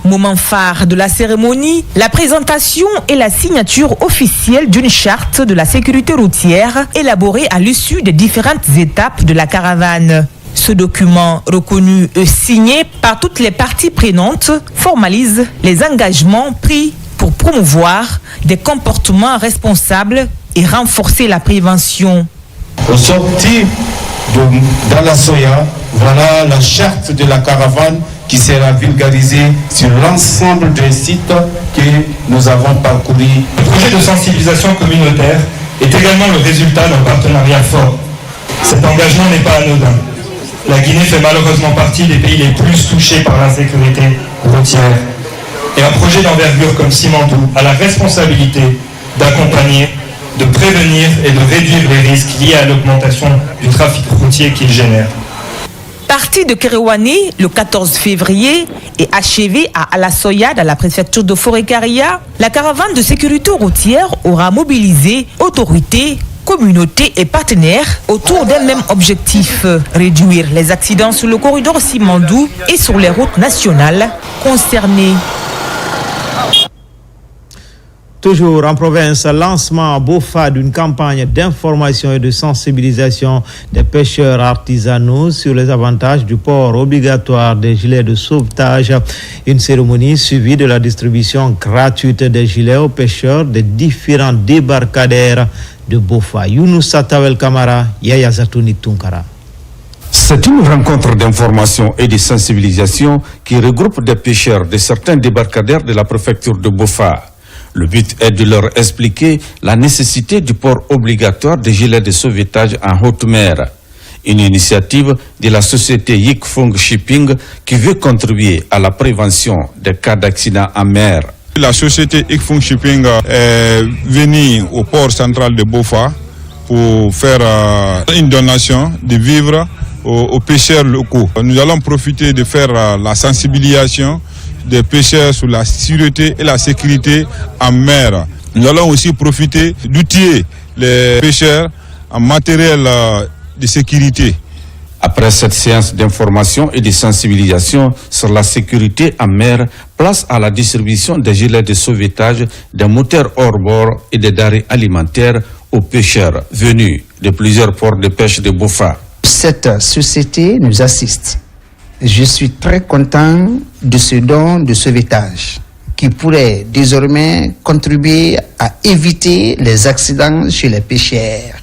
Moment phare de la cérémonie, la présentation et la signature officielle d'une charte de la sécurité routière élaborée à l'issue des différentes étapes de la caravane. Ce document, reconnu et signé par toutes les parties prenantes, formalise les engagements pris pour promouvoir des comportements responsables et renforcer la prévention. Au sortir dans la Soya, voilà la charte de la caravane qui sera vulgarisée sur l'ensemble des sites que nous avons parcourus. Le projet de sensibilisation communautaire est également le résultat d'un partenariat fort. Cet engagement n'est pas anodin. La Guinée fait malheureusement partie des pays les plus touchés par l'insécurité routière. Et un projet d'envergure comme Simandou a la responsabilité d'accompagner, de prévenir et de réduire les risques liés à l'augmentation du trafic routier qu'il génère. Partie de Kerewane le 14 février et achevée à Alasoya dans la préfecture de Forêt-Caria, la caravane de sécurité routière aura mobilisé autorités, communautés et partenaires autour d'un même objectif, réduire les accidents sur le corridor Simandou et sur les routes nationales concernées. Toujours en province, lancement à Bofa d'une campagne d'information et de sensibilisation des pêcheurs artisanaux sur les avantages du port obligatoire des gilets de sauvetage. Une cérémonie suivie de la distribution gratuite des gilets aux pêcheurs des différents débarcadères de Bofa. Younoussa Tawel Kamara, Yaya Zatouni Tunkara. C'est une rencontre d'information et de sensibilisation qui regroupe des pêcheurs de certains débarcadères de la préfecture de Bofa. Le but est de leur expliquer la nécessité du port obligatoire des gilets de sauvetage en haute mer. Une initiative de la société Yikfung Shipping qui veut contribuer à la prévention des cas d'accident en mer. La société Yikfung Shipping est venue au port central de Bofa pour faire une donation de vivres aux pêcheurs locaux. Nous allons profiter de faire la sensibilisation des pêcheurs sur la sûreté et la sécurité en mer. Nous allons aussi profiter d'outiller les pêcheurs en matériel de sécurité. Après cette séance d'information et de sensibilisation sur la sécurité en mer, place à la distribution des gilets de sauvetage, des moteurs hors bord et des denrées alimentaires aux pêcheurs venus de plusieurs ports de pêche de Bofa. Cette société nous assiste. Je suis très content de ce don de sauvetage qui pourrait désormais contribuer à éviter les accidents chez les pêcheurs.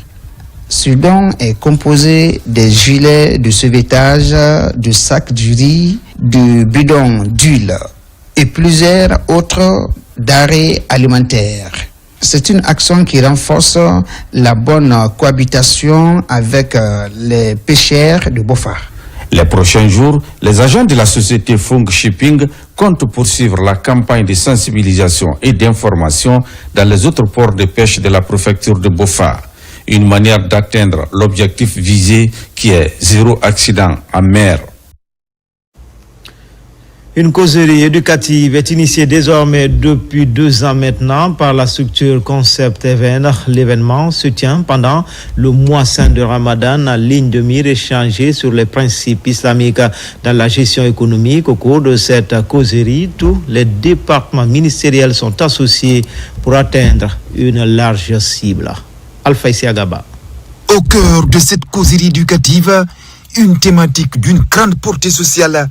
Ce don est composé des gilets de sauvetage, de sacs de riz, de bidons d'huile et plusieurs autres denrées alimentaires. C'est une action qui renforce la bonne cohabitation avec les pêcheurs de Bofa. Les prochains jours, les agents de la société Fung Shipping comptent poursuivre la campagne de sensibilisation et d'information dans les autres ports de pêche de la préfecture de Bofa. Une manière d'atteindre l'objectif visé qui est zéro accident en mer. Une causerie éducative est initiée désormais depuis 2 ans maintenant par la structure Concept Event. L'événement se tient pendant le mois saint de Ramadan en ligne de mire échangée sur les principes islamiques dans la gestion économique. Au cours de cette causerie, tous les départements ministériels sont associés pour atteindre une large cible. Alpha Isiagaba. Au cœur de cette causerie éducative, une thématique d'une grande portée sociale,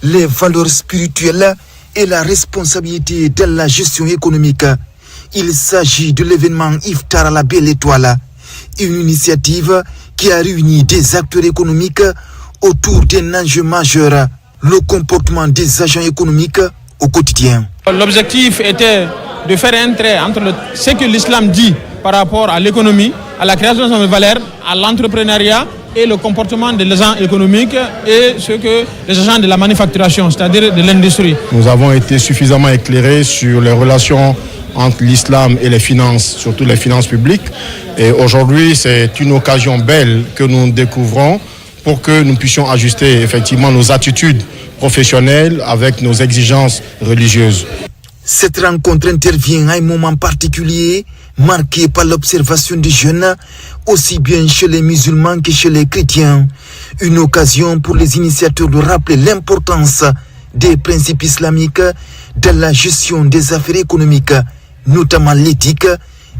les valeurs spirituelles et la responsabilité de la gestion économique. Il s'agit de l'événement Iftar à la Belle Étoile, une initiative qui a réuni des acteurs économiques autour d'un enjeu majeur, le comportement des agents économiques au quotidien. L'objectif était de faire un trait entre ce que l'islam dit par rapport à l'économie, à la création de valeur, à l'entrepreneuriat et le comportement des agents économiques et ce que les agents de la manufacturation, c'est-à-dire de l'industrie. Nous avons été suffisamment éclairés sur les relations entre l'islam et les finances, surtout les finances publiques. Et aujourd'hui, c'est une occasion belle que nous découvrons pour que nous puissions ajuster effectivement nos attitudes professionnelles avec nos exigences religieuses. Cette rencontre intervient à un moment particulier, marqué par l'observation des jeunes, aussi bien chez les musulmans que chez les chrétiens. Une occasion pour les initiateurs de rappeler l'importance des principes islamiques dans la gestion des affaires économiques, notamment l'éthique,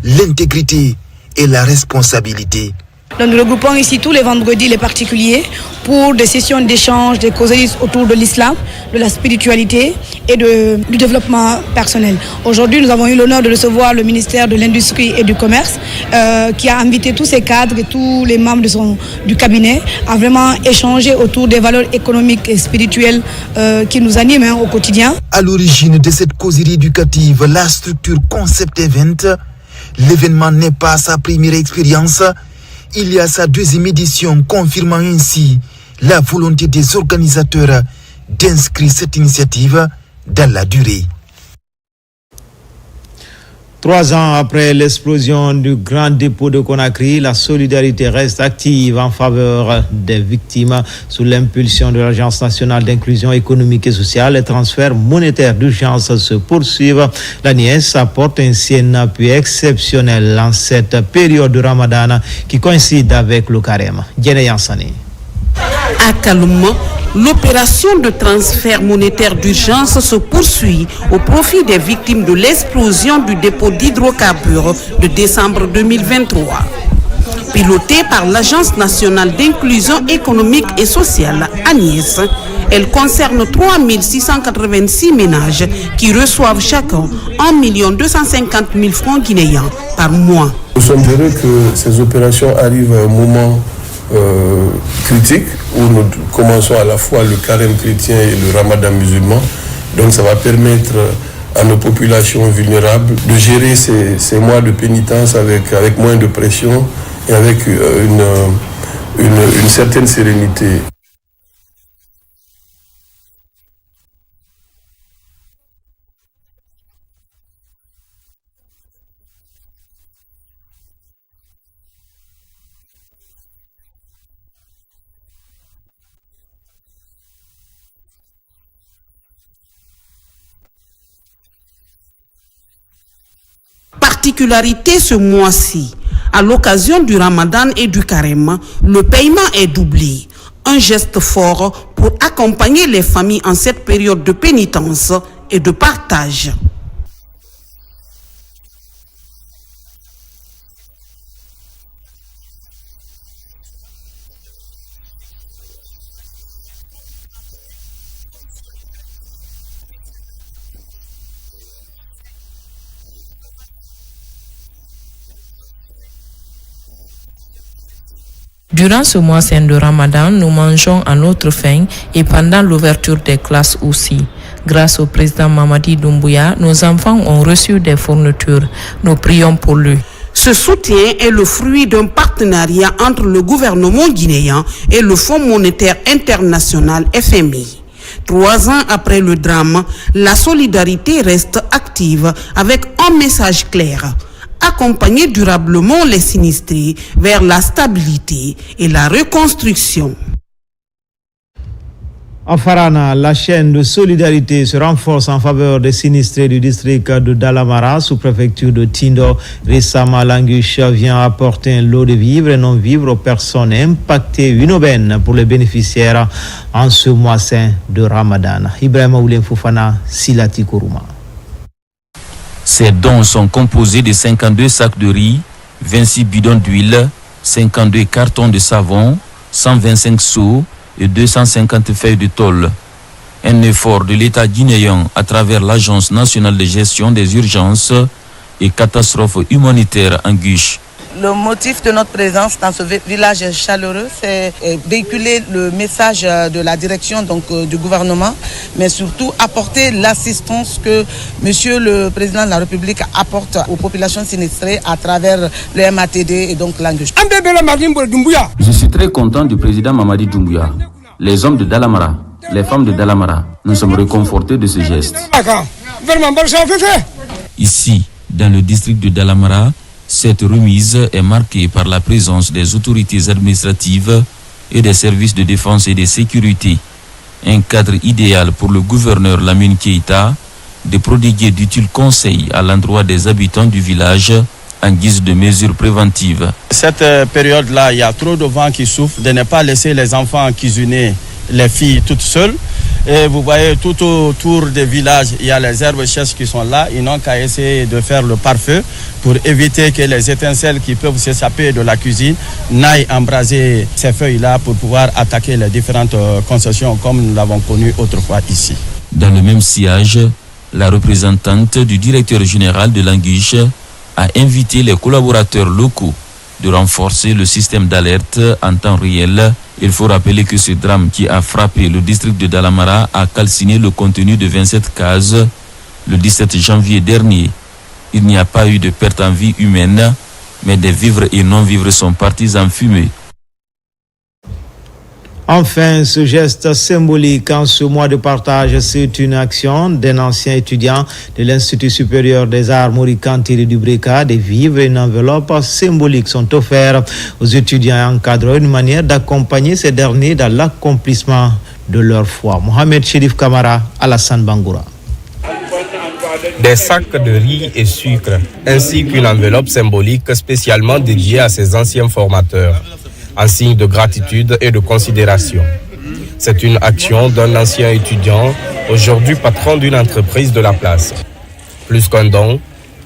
l'intégrité et la responsabilité. Donc nous regroupons ici tous les vendredis les particuliers pour des sessions d'échange, des causeries autour de l'islam, de la spiritualité et du développement personnel. Aujourd'hui, nous avons eu l'honneur de recevoir le ministère de l'Industrie et du Commerce qui a invité tous ses cadres et tous les membres du cabinet à vraiment échanger autour des valeurs économiques et spirituelles qui nous animent au quotidien. À l'origine de cette causerie éducative, la structure Concept Event, l'événement n'est pas sa première expérience. Il y a sa deuxième édition, confirmant ainsi la volonté des organisateurs d'inscrire cette initiative dans la durée. 3 ans après l'explosion du grand dépôt de Conakry, la solidarité reste active en faveur des victimes. Sous l'impulsion de l'Agence nationale d'inclusion économique et sociale, les transferts monétaires d'urgence se poursuivent. La NIES apporte ainsi un appui exceptionnel en cette période de Ramadan qui coïncide avec le carême. Diene Yansani. À Kaloum, l'opération de transfert monétaire d'urgence se poursuit au profit des victimes de l'explosion du dépôt d'hydrocarbures de décembre 2023. Pilotée par l'Agence nationale d'inclusion économique et sociale, ANIES, elle concerne 3 686 ménages qui reçoivent chacun 1 250 000 francs guinéens par mois. Nous sommes heureux que ces opérations arrivent à un moment critique où nous commençons à la fois le carême chrétien et le ramadan musulman. Donc ça va permettre à nos populations vulnérables de gérer ces mois de pénitence avec moins de pression et avec une certaine sérénité. Particularité ce mois-ci, à l'occasion du Ramadan et du Carême, le paiement est doublé. Un geste fort pour accompagner les familles en cette période de pénitence et de partage. Durant ce mois saint de Ramadan, nous mangeons à notre faim et pendant l'ouverture des classes aussi. Grâce au président Mamadi Doumbouya, nos enfants ont reçu des fournitures. Nous prions pour lui. Ce soutien est le fruit d'un partenariat entre le gouvernement guinéen et le Fonds monétaire international FMI. 3 ans après le drame, la solidarité reste active avec un message clair. Accompagner durablement les sinistrés vers la stabilité et la reconstruction. En Farana, la chaîne de solidarité se renforce en faveur des sinistrés du district de Dalamara, sous-préfecture de Tindo. Récemment, l'Anguche vient apporter un lot de vivres et non-vivres aux personnes impactées, une aubaine pour les bénéficiaires en ce mois saint de Ramadan. Ibrahim Oulem Foufana, Silati Kourouma. Ces dons sont composés de 52 sacs de riz, 26 bidons d'huile, 52 cartons de savon, 125 seaux et 250 feuilles de tôle. Un effort de l'État guinéen à travers l'Agence nationale de gestion des urgences et catastrophes humanitaires Anguche. Le motif de notre présence dans ce village chaleureux, c'est véhiculer le message de la direction du gouvernement, mais surtout apporter l'assistance que Monsieur le Président de la République apporte aux populations sinistrées à travers le MATD et donc l'Anguche. Je suis très content du président Mamadi Doumbouya. Les hommes de Dalamara, les femmes de Dalamara, nous sommes réconfortés de ce geste. Ici, dans le district de Dalamara, cette remise est marquée par la présence des autorités administratives et des services de défense et de sécurité. Un cadre idéal pour le gouverneur Lamine Keïta de prodiguer d'utiles conseils à l'endroit des habitants du village en guise de mesures préventives. Cette période-là, il y a trop de vent qui souffle, de ne pas laisser les enfants cuisiner les filles toutes seules. Et vous voyez, tout autour des villages, il y a les herbes sèches qui sont là. Ils n'ont qu'à essayer de faire le pare-feu pour éviter que les étincelles qui peuvent s'échapper de la cuisine n'aillent embraser ces feuilles-là pour pouvoir attaquer les différentes concessions comme nous l'avons connu autrefois ici. Dans le même sillage, la représentante du directeur général de l'Anguiche a invité les collaborateurs locaux de renforcer le système d'alerte en temps réel. Il faut rappeler que ce drame qui a frappé le district de Dalamara a calciné le contenu de 27 cases le 17 janvier dernier. Il n'y a pas eu de perte en vie humaine, mais des vivres et non-vivres sont partis en fumée. Enfin, ce geste symbolique en ce mois de partage, c'est une action d'un ancien étudiant de l'Institut supérieur des arts Morikantiri du Breka. Des vivres et une enveloppe symbolique sont offerts aux étudiants encadrés, une manière d'accompagner ces derniers dans l'accomplissement de leur foi. Mohamed Chérif Kamara, Alassane Bangoura. Des sacs de riz et sucre, ainsi qu'une enveloppe symbolique spécialement dédiée à ces anciens formateurs, en signe de gratitude et de considération. C'est une action d'un ancien étudiant, aujourd'hui patron d'une entreprise de la place. Plus qu'un don,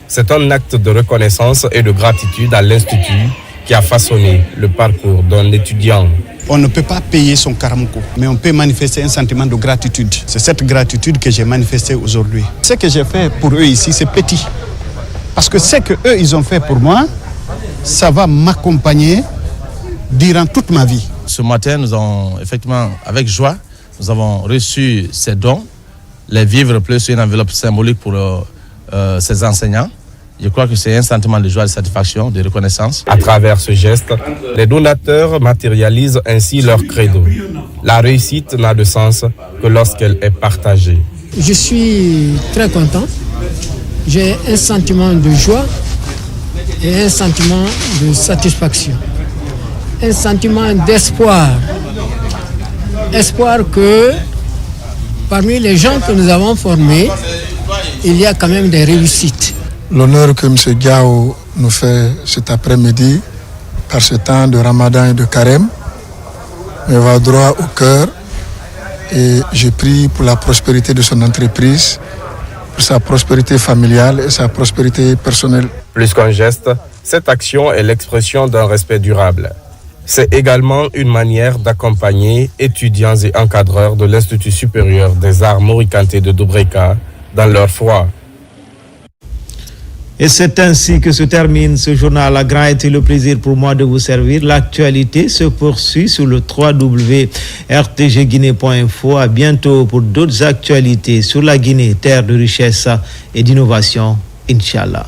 c'est un acte de reconnaissance et de gratitude à l'Institut qui a façonné le parcours d'un étudiant. On ne peut pas payer son karamko, mais on peut manifester un sentiment de gratitude. C'est cette gratitude que j'ai manifestée aujourd'hui. Ce que j'ai fait pour eux ici, c'est petit. Parce que ce qu'eux, ils ont fait pour moi, ça va m'accompagner durant toute ma vie. Ce matin, nous avons effectivement, avec joie, nous avons reçu ces dons, les vivres plus une enveloppe symbolique pour ces enseignants. Je crois que c'est un sentiment de joie, de satisfaction, de reconnaissance. À travers ce geste, les donateurs matérialisent ainsi leur credo. La réussite n'a de sens que lorsqu'elle est partagée. Je suis très content. J'ai un sentiment de joie et un sentiment de satisfaction. Un sentiment d'espoir. Espoir que parmi les gens que nous avons formés, il y a quand même des réussites. L'honneur que M. Diao nous fait cet après-midi, par ce temps de Ramadan et de Carême, me va droit au cœur et je prie pour la prospérité de son entreprise, pour sa prospérité familiale et sa prospérité personnelle. Plus qu'un geste, cette action est l'expression d'un respect durable. C'est également une manière d'accompagner étudiants et encadreurs de l'Institut supérieur des arts Morikantiri de Dubreka dans leur foi. Et c'est ainsi que se termine ce journal. A grand été le plaisir pour moi de vous servir. L'actualité se poursuit sur le www.rtgguinée.info. À bientôt pour d'autres actualités sur la Guinée, terre de richesse et d'innovation. Inch'Allah.